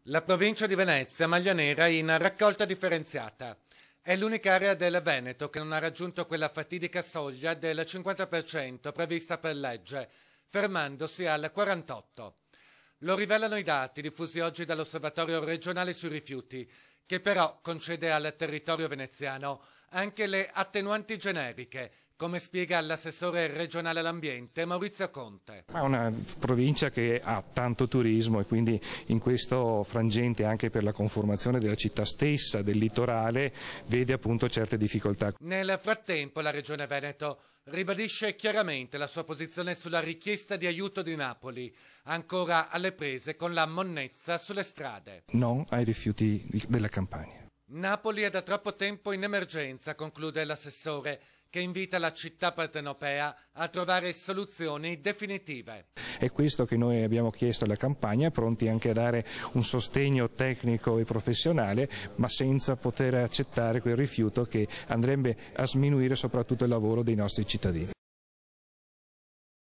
La provincia di Venezia, maglia nera in raccolta differenziata. È l'unica area del Veneto che non ha raggiunto quella fatidica soglia del 50% prevista per legge, fermandosi al 48%. Lo rivelano i dati diffusi oggi dall'Osservatorio regionale sui rifiuti, che però concede al territorio veneziano anche le attenuanti generiche, come spiega l'assessore regionale all'ambiente Maurizio Conte. È una provincia che ha tanto turismo e quindi in questo frangente, anche per la conformazione della città stessa, del litorale, vede appunto certe difficoltà. Nel frattempo la Regione Veneto ribadisce chiaramente la sua posizione sulla richiesta di aiuto di Napoli, ancora alle prese con la monnezza sulle strade. No ai rifiuti della Campania. Napoli è da troppo tempo in emergenza, conclude l'assessore, che invita la città partenopea a trovare soluzioni definitive. È questo che noi abbiamo chiesto alla Campania, pronti anche a dare un sostegno tecnico e professionale, ma senza poter accettare quel rifiuto che andrebbe a sminuire soprattutto il lavoro dei nostri cittadini.